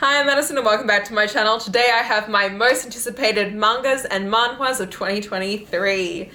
Hi, I'm Madison and welcome back to my channel. Today I have my most anticipated mangas and manhwas of 2023.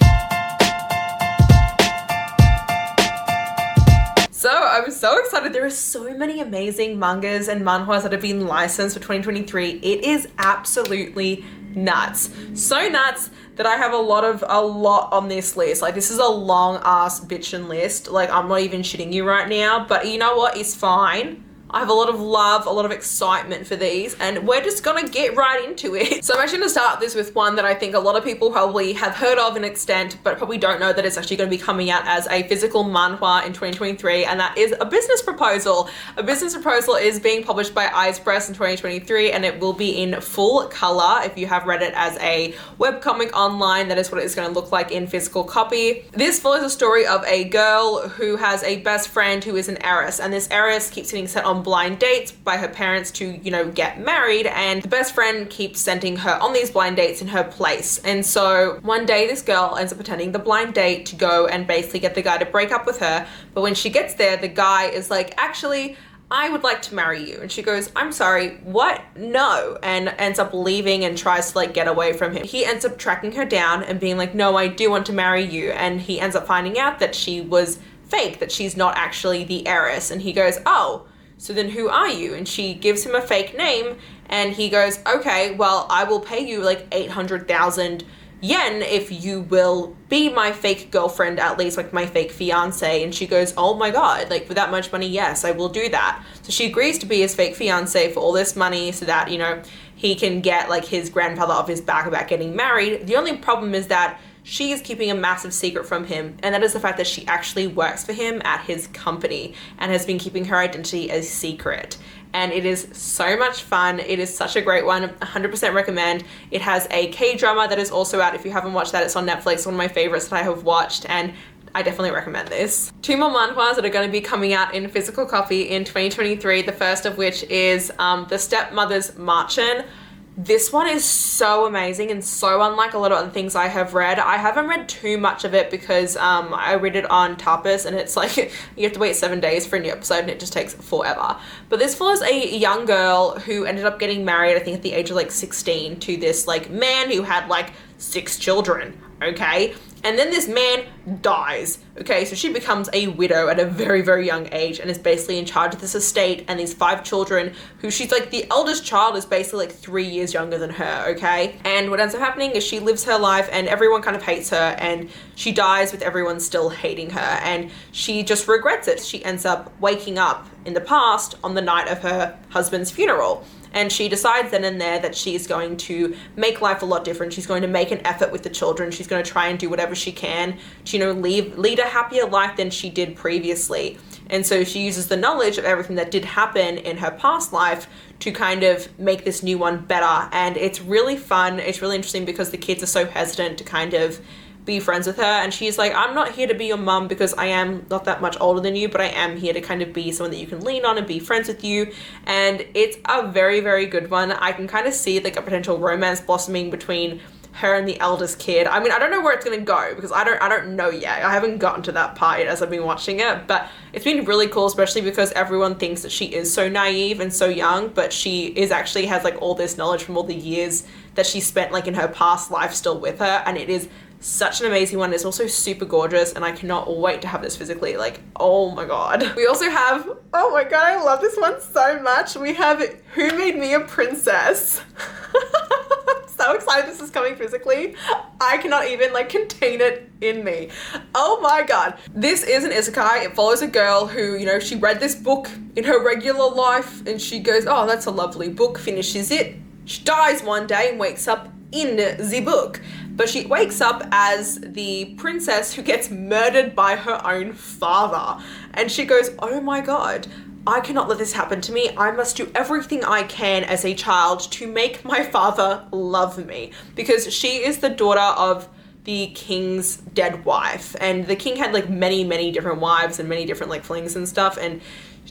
So I'm so excited. There are so many amazing mangas and manhwas that have been licensed for 2023. It is absolutely nuts. So nuts that I have a lot on this list. Like, this is a long ass bitchin' list. Like, I'm not even shitting you right now, but you know what? It's fine. I have a lot of love, a lot of excitement for these, and we're just gonna get right into it. So I'm actually gonna start this with one that I think a lot of people probably have heard of in extent, but probably don't know that it's actually gonna be coming out as a physical manhwa in 2023, and that is A Business Proposal. A Business Proposal is being published by Press in 2023, and it will be in full color. If you have read it as a webcomic online, that is what it's gonna look like in physical copy. This follows the story of a girl who has a best friend who is an heiress, and this heiress keeps getting set on blind dates by her parents to, get married, and the best friend keeps sending her on these blind dates in her place. And so one day this girl ends up attending the blind date to go and basically get the guy to break up with her. But when she gets there, the guy is like, actually, I would like to marry you. And she goes, I'm sorry, what? No. And ends up leaving and tries to get away from him. He ends up tracking her down and being like, no, I do want to marry you. And he ends up finding out that she was fake, that she's not actually the heiress. And he goes, oh, so then who are you? And she gives him a fake name, and he goes, okay, well, I will pay you 800,000 yen if you will be my fake girlfriend, at least my fake fiance. And she goes, oh my God, for that much money, yes, I will do that. So she agrees to be his fake fiance for all this money so that, he can get his grandfather off his back about getting married. The only problem is that she is keeping a massive secret from him, and that is the fact that she actually works for him at his company and has been keeping her identity a secret. And it is so much fun. It is such a great one. 100% recommend. It has a K-drama that is also out. If you haven't watched that, it's on Netflix, one of my favorites that I have watched, and I definitely recommend this. Two more manhwas that are going to be coming out in physical copy in 2023, the first of which is the Stepmother's Marchan. This one is so amazing and so unlike a lot of other things I have read. I haven't read too much of it because I read it on Tapas, and it's you have to wait 7 days for a new episode and it just takes forever. But this follows a young girl who ended up getting married, I think at the age of 16, to this man who had 6 children, okay? And then this man dies, okay? So she becomes a widow at a very, very young age and is basically in charge of this estate and these 5 children who she's the eldest child is basically 3 years younger than her, okay? And what ends up happening is she lives her life and everyone kind of hates her, and she dies with everyone still hating her, and she just regrets it. She ends up waking up in the past on the night of her husband's funeral. And she decides then and there that she's going to make life a lot different. She's going to make an effort with the children. She's going to try and do whatever she can to, lead a happier life than she did previously. And so she uses the knowledge of everything that did happen in her past life to kind of make this new one better. And it's really fun. It's really interesting because the kids are so hesitant to kind of be friends with her, and she's like, I'm not here to be your mum because I am not that much older than you, but I am here to kind of be someone that you can lean on and be friends with you. And it's a very, very good one. I can kind of see a potential romance blossoming between her and the eldest kid. I mean, I don't know where it's gonna go because I don't know yet. I haven't gotten to that part yet as I've been watching it, but it's been really cool, especially because everyone thinks that she is so naive and so young, but she is actually has all this knowledge from all the years that she spent in her past life still with her, and it is such an amazing one. It's also super gorgeous, and I cannot wait to have this physically. Oh my God. We also have, oh my God, I love this one so much. We have Who Made Me a Princess? So excited this is coming physically. I cannot even contain it in me. Oh my God. This is an isekai. It follows a girl who, she read this book in her regular life and she goes, oh, that's a lovely book, finishes it. She dies one day and wakes up in the book. But she wakes up as the princess who gets murdered by her own father. And she goes, oh my God, I cannot let this happen to me. I must do everything I can as a child to make my father love me. Because she is the daughter of the king's dead wife. And the king had many, many different wives and many different flings and stuff. And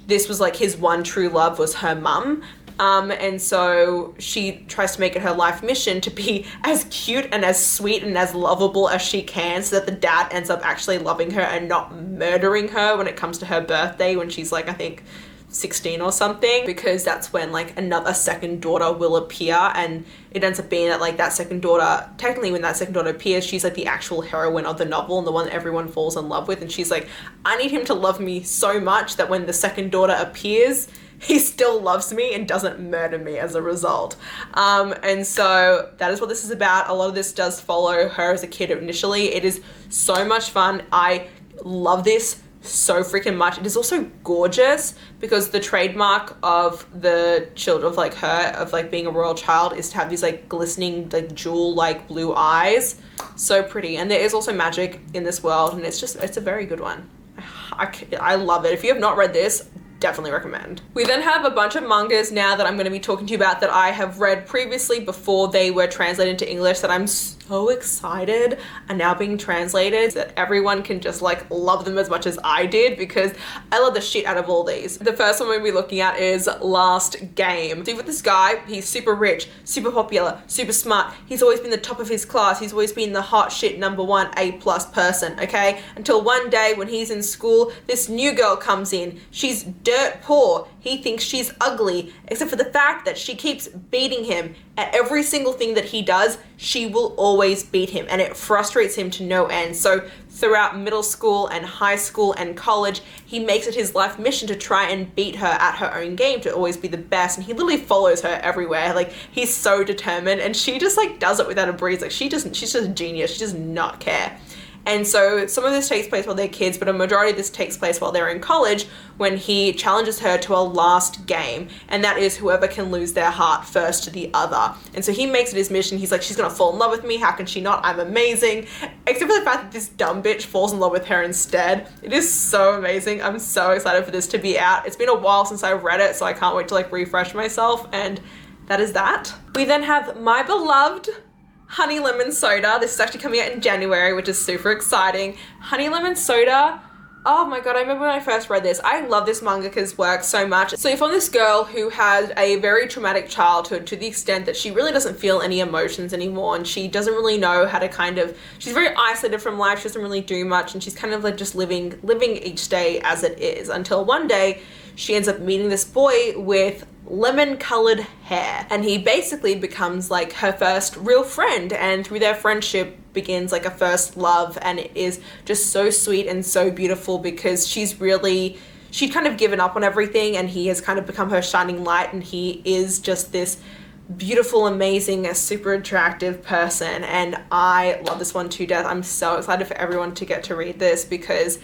this was his one true love was her mum. And so she tries to make it her life mission to be as cute and as sweet and as lovable as she can so that the dad ends up actually loving her and not murdering her when it comes to her birthday when she's I think 16 or something, because that's when like a second daughter will appear, and it ends up being that like that second daughter, technically when that second daughter appears, she's like the actual heroine of the novel and the one that everyone falls in love with, and she's like, I need him to love me so much that when the second daughter appears, he still loves me and doesn't murder me as a result. And so that is what this is about. A lot of this does follow her as a kid initially. It is so much fun. I love this so freaking much. It is also gorgeous because the trademark of the children of like her, of like being a royal child, is to have these like glistening like jewel like blue eyes. So pretty. And there is also magic in this world, and it's a very good one. I love it. If you have not read this, definitely recommend. We then have a bunch of mangas now that I'm going to be talking to you about that I have read previously before they were translated into English, that I'm so excited are now being translated, so that everyone can just like love them as much as I did, because I love the shit out of all these. The first one we'll be looking at is Last Game. See, with this guy, he's super rich, super popular, super smart. He's always been the top of his class. He's always been the hot shit #1 A+ person, okay? Until one day when he's in school, this new girl comes in. She's dirt poor. He thinks she's ugly, except for the fact that she keeps beating him. At every single thing that he does, she will always beat him, and it frustrates him to no end. So throughout middle school and high school and college, he makes it his life mission to try and beat her at her own game, to always be the best, and he literally follows her everywhere. Like, he's so determined, and she just like does it without a breeze. Like, she's just a genius. She does not care. And so some of this takes place while they're kids, but a majority of this takes place while they're in college, when he challenges her to a last game, and that is whoever can lose their heart first to the other. And so he makes it his mission. He's like, she's gonna fall in love with me. How can she not? I'm amazing. Except for the fact that this dumb bitch falls in love with her instead. It is so amazing. I'm so excited for this to be out. It's been a while since I've read it, so I can't wait to like refresh myself, and that is that. We then have my beloved Honey Lemon Soda. This is actually coming out in January, which is super exciting. Honey Lemon Soda, oh my god, I remember when I first read this. I love this mangaka's work so much. So you find this girl who had a very traumatic childhood, to the extent that she really doesn't feel any emotions anymore, and she doesn't really know how to she's very isolated from life. She doesn't really do much, and she's kind of like just living each day as it is, until one day she ends up meeting this boy with lemon-colored hair, and he basically becomes like her first real friend, and through their friendship begins like a first love, and it is just so sweet and so beautiful, because she'd kind of given up on everything, and he has kind of become her shining light, and he is just this beautiful, amazing, super attractive person, and I love this one to death. I'm so excited for everyone to get to read this, because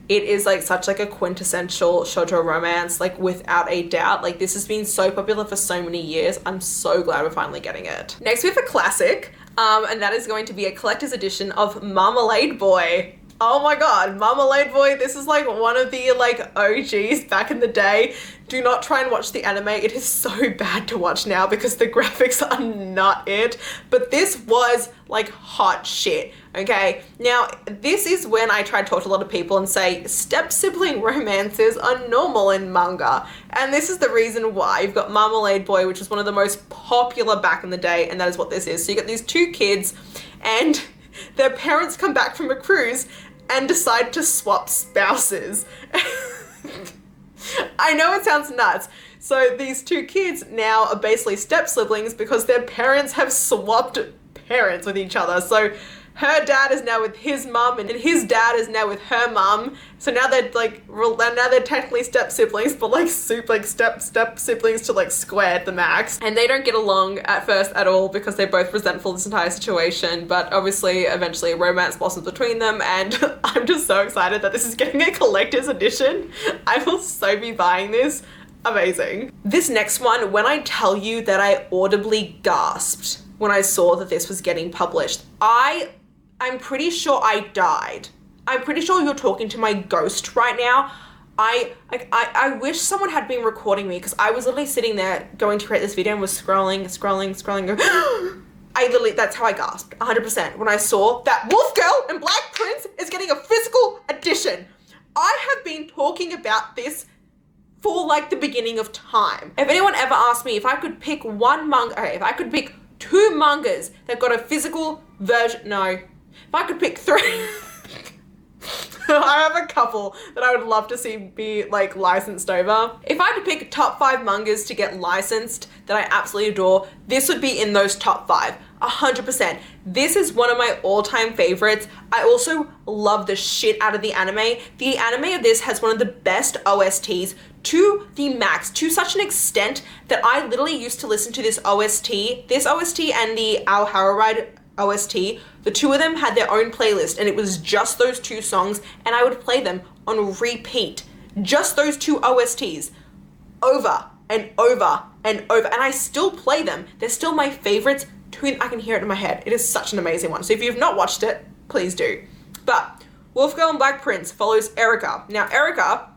it is like such like a quintessential shoujo romance, like without a doubt. Like, this has been so popular for so many years. I'm so glad we're finally getting it. Next we have a classic, and that is going to be a collector's edition of Marmalade Boy. Oh my god, Marmalade Boy, this is like one of the like OGs back in the day. Do not try and watch the anime. It is so bad to watch now because the graphics are not it. But this was like hot shit, okay? Now, this is when I try to talk to a lot of people and say step-sibling romances are normal in manga. And this is the reason why. You've got Marmalade Boy, which was one of the most popular back in the day, and that is what this is. So you got these two kids, and their parents come back from a cruise and decide to swap spouses. I know it sounds nuts. So these two kids now are basically step siblings because their parents have swapped parents with each other. So her dad is now with his mum, and his dad is now with her mum. So now they're like, now they're technically step siblings, but like step siblings to like squared the max. And they don't get along at first at all because they're both resentful of this entire situation. But obviously, eventually a romance blossoms between them, and I'm just so excited that this is getting a collector's edition. I will so be buying this. Amazing. This next one, when I tell you that I audibly gasped when I saw that this was getting published, I'm pretty sure I died. I'm pretty sure you're talking to my ghost right now. I wish someone had been recording me, because I was literally sitting there going to create this video and was scrolling. That's how I gasped, 100%, when I saw that Wolf Girl and Black Prince is getting a physical edition. I have been talking about this for like the beginning of time. If anyone ever asked me if I could pick one manga, okay, if I could pick 2 mangas that got a physical version, no. If I could pick 3, I have a couple that I would love to see be like licensed over. If I had to pick top 5 mangas to get licensed that I absolutely adore, this would be in those top 5. 100%. This is one of my all-time favorites. I also love the shit out of the anime. The anime of this has one of the best OSTs to the max, to such an extent that I literally used to listen to this OST and the Our Hero Ride OST. The two of them had their own playlist and it was just those 2 songs, and I would play them on repeat. Just those 2 OSTs over and over and over, and I still play them. They're still my favorites. I can hear it in my head. It is such an amazing one. So if you've not watched it, please do. But Wolf Girl and Black Prince follows Erica. Now Erica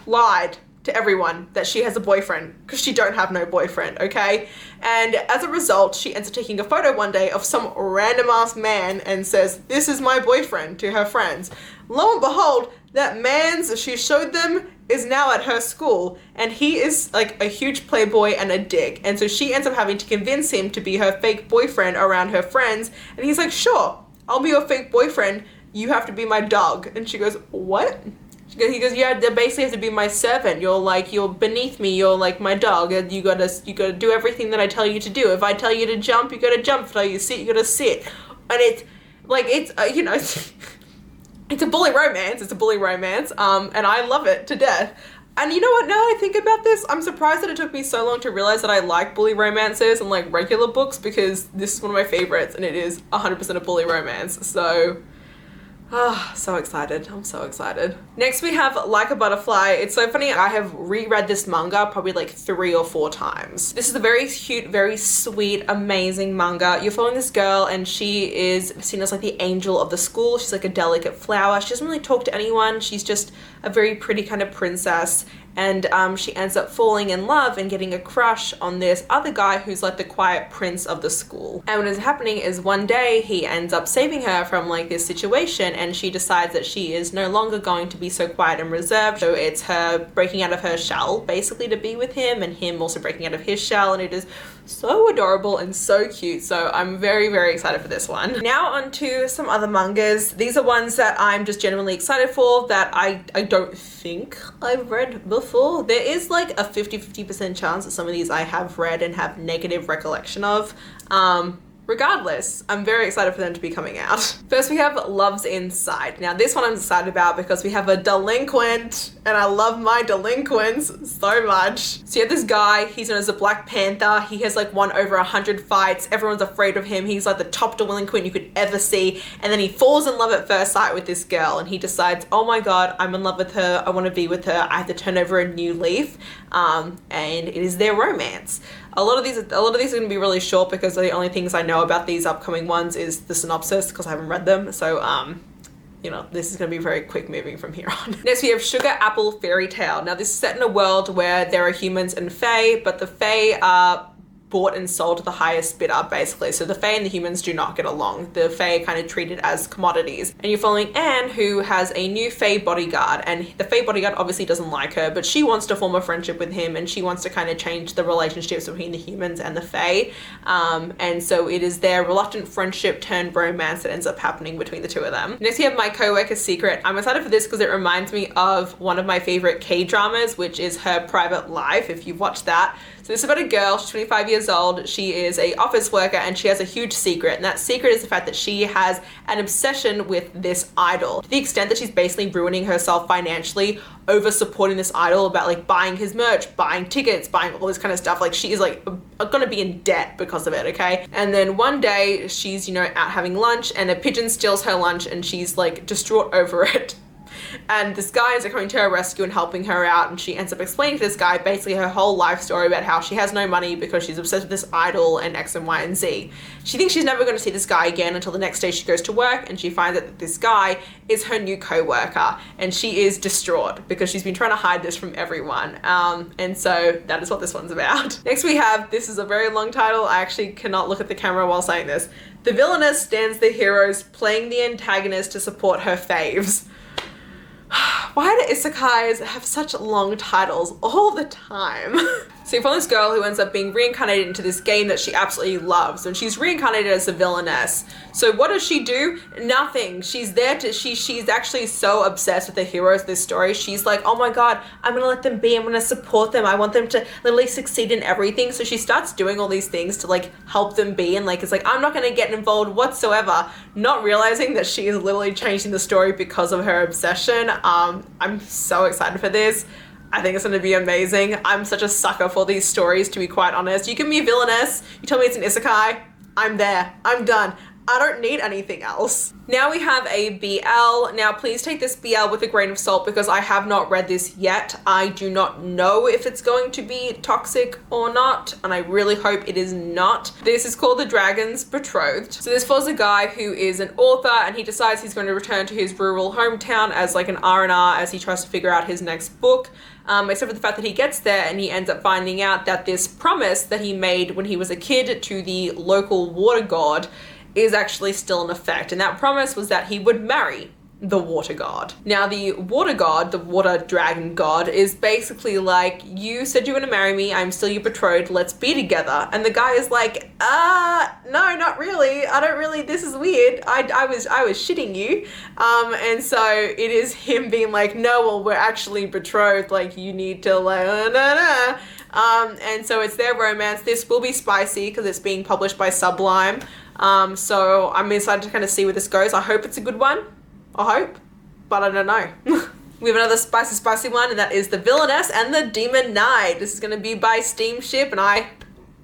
lied to everyone that she has a boyfriend because she don't have no boyfriend, okay? And as a result, she ends up taking a photo one day of some random ass man and says, "This is my boyfriend," to her friends. Lo and behold, that man's she showed them is now at her school, and he is like a huge playboy and a dick. And so she ends up having to convince him to be her fake boyfriend around her friends. And he's like, "Sure, I'll be your fake boyfriend. You have to be my dog." And she goes, "What?" He goes, "Yeah, they basically have to be my servant. You're beneath me. You're like my dog. And you gotta do everything that I tell you to do. If I tell you to jump, you gotta jump. If I tell you to sit, you gotta sit." And it's like, it's it's a bully romance. It's a bully romance. And I love it to death. And you know what, now that I think about this, I'm surprised that it took me so long to realize that I like bully romances and like regular books, because this is one of my favorites and it is 100% a bully romance. So, so excited. I'm so excited. Next we have Like a Butterfly. It's so funny, I have reread this manga probably like 3 or 4 times. This is a very cute, very sweet, amazing manga. You're following this girl and she is seen as like the angel of the school. She's like a delicate flower. She doesn't really talk to anyone. She's just a very pretty kind of princess. And she ends up falling in love and getting a crush on this other guy who's like the quiet prince of the school. And what is happening is one day he ends up saving her from like this situation, and she decides that she is no longer going to be so quiet and reserved. So it's her breaking out of her shell basically to be with him, and him also breaking out of his shell, and it is so adorable and so cute. So I'm very, very excited for this one. Now on to some other mangas. These are ones that I'm just genuinely excited for that I don't think I've read before. There is like a 50% chance that some of these I have read and have negative recollection of. Regardless, I'm very excited for them to be coming out. First we have Love's Inside. Now this one I'm excited about because we have a delinquent, and I love my delinquents so much. So you have this guy, he's known as the Black Panther. He has like won over 100 fights. Everyone's afraid of him. He's like the top delinquent you could ever see. And then he falls in love at first sight with this girl, and he decides, oh my God, I'm in love with her. I want to be with her. I have to turn over a new leaf. And it is their romance. A lot of these are going to be really short because the only things I know about these upcoming ones is the synopsis because I haven't read them. So, this is going to be very quick moving from here on. Next, we have Sugar Apple Fairytale. Now, this is set in a world where there are humans and fae, but the fae are bought and sold to the highest bidder, basically. So the fae and the humans do not get along. The fae kind of treated as commodities. And you're following Anne, who has a new fae bodyguard, and the fae bodyguard obviously doesn't like her, but she wants to form a friendship with him, and she wants to kind of change the relationships between the humans and the fae. And so it is their reluctant friendship turned romance that ends up happening between the two of them. Next, we have My Coworker Secret. I'm excited for this because it reminds me of one of my favorite K-dramas, which is Her Private Life, if you've watched that. So this is about a girl, she's 25 years old, she is a office worker, and she has a huge secret, and that secret is the fact that she has an obsession with this idol, to the extent that she's basically ruining herself financially over supporting this idol, about like buying his merch, buying tickets, buying all this kind of stuff. Like she is like gonna be in debt because of it, okay? And then one day she's, out having lunch, and a pigeon steals her lunch, and she's like distraught over it. And this guy is coming to her rescue and helping her out, and she ends up explaining to this guy basically her whole life story about how she has no money because she's obsessed with this idol and X and Y and Z. She thinks she's never going to see this guy again until the next day she goes to work, and she finds out that this guy is her new co-worker, and she is distraught because she's been trying to hide this from everyone. And so that is what this one's about. Next we have, this is a very long title, I actually cannot look at the camera while saying this. The Villainess stands the heroes, playing the antagonist to support her faves. Why do isekais have such long titles all the time? So you follow this girl who ends up being reincarnated into this game that she absolutely loves, and she's reincarnated as a villainess. So what does she do? Nothing. She's there to, she's actually so obsessed with the heroes of this story. She's like, oh my God, I'm gonna let them be, I'm gonna support them. I want them to literally succeed in everything. So she starts doing all these things to like help them be, and like, it's like, I'm not gonna get involved whatsoever, not realizing that she is literally changing the story because of her obsession. I'm so excited for this. I think it's going to be amazing. I'm such a sucker for these stories, to be quite honest. You give me a villainess, you tell me it's an isekai, I'm there. I'm done. I don't need anything else. Now we have a BL. Now please take this BL with a grain of salt because I have not read this yet. I do not know if it's going to be toxic or not, and I really hope it is not. This is called The Dragon's Betrothed. So this follows a guy who is an author, and he decides he's going to return to his rural hometown as like an R&R as he tries to figure out his next book. Except for the fact that he gets there and he ends up finding out that this promise that he made when he was a kid to the local water god is actually still in effect. And that promise was that he would marry the water god. Now the water god, the water dragon god, is basically like, you said you were gonna marry me, I'm still your betrothed, let's be together. And the guy is like, no, not really. I don't really, this is weird. I was shitting you. And so it is him being like, no, well, we're actually betrothed, like you need to like, and so it's their romance. This will be spicy because it's being published by Sublime. So I'm excited to kind of see where this goes. I hope it's a good one. I hope, but I don't know. We have another spicy one, and that is The Villainess and the Demon Knight. This is going to be by Steamship, and I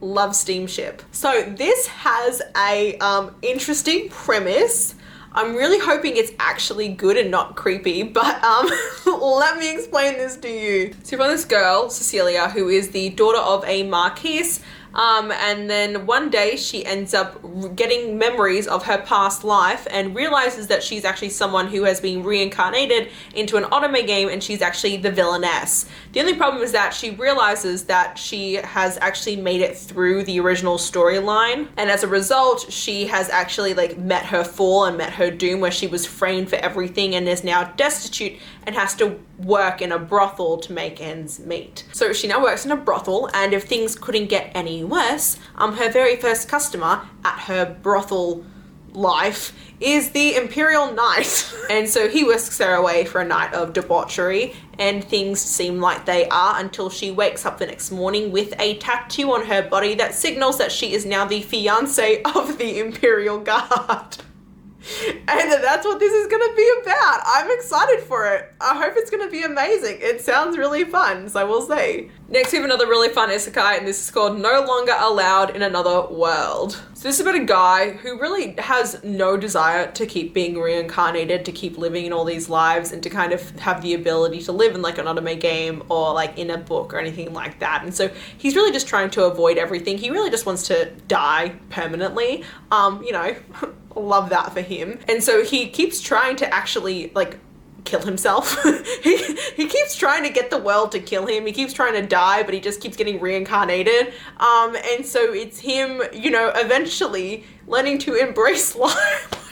love Steamship. So this has a interesting premise. I'm really hoping it's actually good and not creepy, but let me explain this to you. So you've got this girl, Cecilia, who is the daughter of a marquise, and then one day she ends up getting memories of her past life and realizes that she's actually someone who has been reincarnated into an anime game, and she's actually the villainess. The only problem is that she realizes that she has actually made it through the original storyline, and as a result she has actually like met her fall and met her doom, where she was framed for everything and is now destitute and has to work in a brothel to make ends meet. So she now works in a brothel, and if things couldn't get any worse, her very first customer at her brothel life is the Imperial Knight. And so he whisks her away for a night of debauchery, and things seem like they are until she wakes up the next morning with a tattoo on her body that signals that she is now the fiance of the Imperial Guard. And that's what this is going to be about. I'm excited for it. I hope it's going to be amazing. It sounds really fun, so we'll see. Next, we have another really fun isekai, and this is called No Longer Allowed in Another World. So this is about a guy who really has no desire to keep being reincarnated, to keep living in all these lives, and to kind of have the ability to live in like an anime game or like in a book or anything like that. And so he's really just trying to avoid everything. He really just wants to die permanently. You know, love that for him. And so he keeps trying to actually like kill himself. he keeps trying to get the world to kill him. He keeps trying to die, but he just keeps getting reincarnated. And so it's him, you know, eventually learning to embrace life.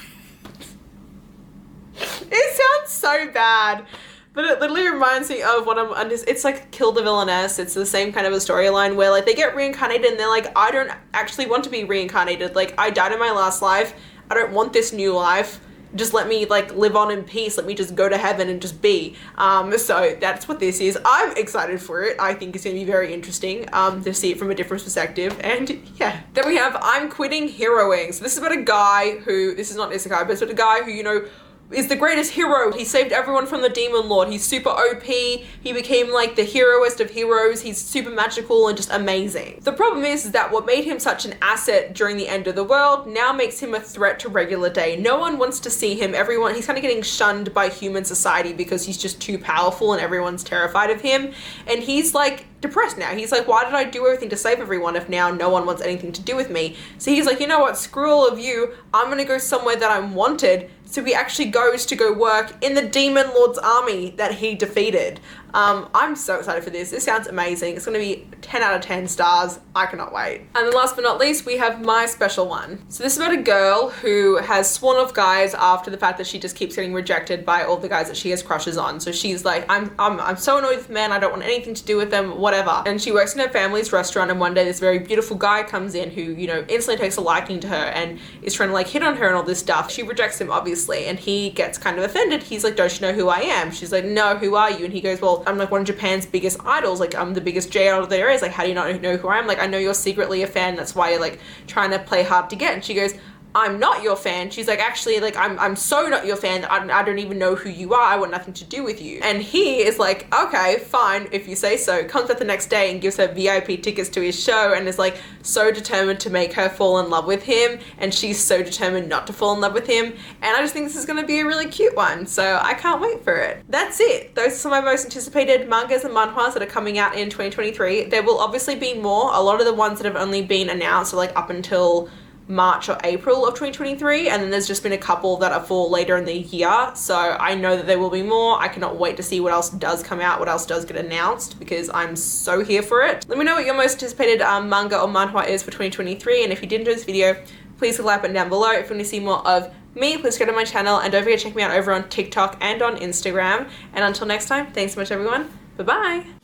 It sounds so bad, but it literally reminds me of what it's like Kill the Villainess. It's the same kind of a storyline where like they get reincarnated and they're like, I don't actually want to be reincarnated. Like I died in my last life. I don't want this new life. Just let me like live on in peace. Let me just go to heaven and just be. So that's what this is. I'm excited for it. I think it's going to be very interesting to see it from a different perspective. And yeah. Then we have I'm Quitting Heroing. So this is about a guy who, this is not isekai, but it's about a guy who, you know, is the greatest hero. He saved everyone from the demon lord. He's super OP. He became like the heroest of heroes. He's super magical and just amazing. The problem is that what made him such an asset during the end of the world now makes him a threat to regular day. No one wants to see him. He's kind of getting shunned by human society because he's just too powerful and everyone's terrified of him. And he's like depressed now. He's like, why did I do everything to save everyone if now no one wants anything to do with me? So he's like, you know what, screw all of you. I'm gonna go somewhere that I'm wanted. So he actually goes to go work in the demon lord's army that he defeated. I'm so excited for this. This sounds amazing. It's going to be 10 out of 10 stars. I cannot wait. And then last but not least, we have my special one. So this is about a girl who has sworn off guys after the fact that she just keeps getting rejected by all the guys that she has crushes on. So she's like, I'm so annoyed with men. I don't want anything to do with them, whatever. And she works in her family's restaurant, and one day this very beautiful guy comes in who, you know, instantly takes a liking to her and is trying to like hit on her and all this stuff. She rejects him, obviously, and he gets kind of offended. He's like, don't you know who I am? She's like, no, who are you? And he goes, well, I'm like one of Japan's biggest idols. Like, I'm the biggest J idol there is. Like, how do you not know who I am? Like, I know you're secretly a fan. That's why you're like trying to play hard to get. And she goes, I'm not your fan. She's like, actually, like, I'm so not your fan that I don't even know who you are. I want nothing to do with you. And he is like, okay, fine, if you say so. Comes back the next day and gives her VIP tickets to his show and is like so determined to make her fall in love with him. And she's so determined not to fall in love with him. And I just think this is going to be a really cute one. So I can't wait for it. That's it. Those are some of my most anticipated mangas and manhwas that are coming out in 2023. There will obviously be more. A lot of the ones that have only been announced are like up until March or April of 2023, and then there's just been a couple that are for later in the year, so I know that there will be more. I cannot wait to see what else does come out, what else does get announced, because I'm so here for it. Let me know what your most anticipated manga or manhwa is for 2023, and if you did enjoy this video, please click the like button down below. If you want to see more of me, please go to my channel, and don't forget to check me out over on TikTok and on Instagram. And until next time, thanks so much everyone, bye bye.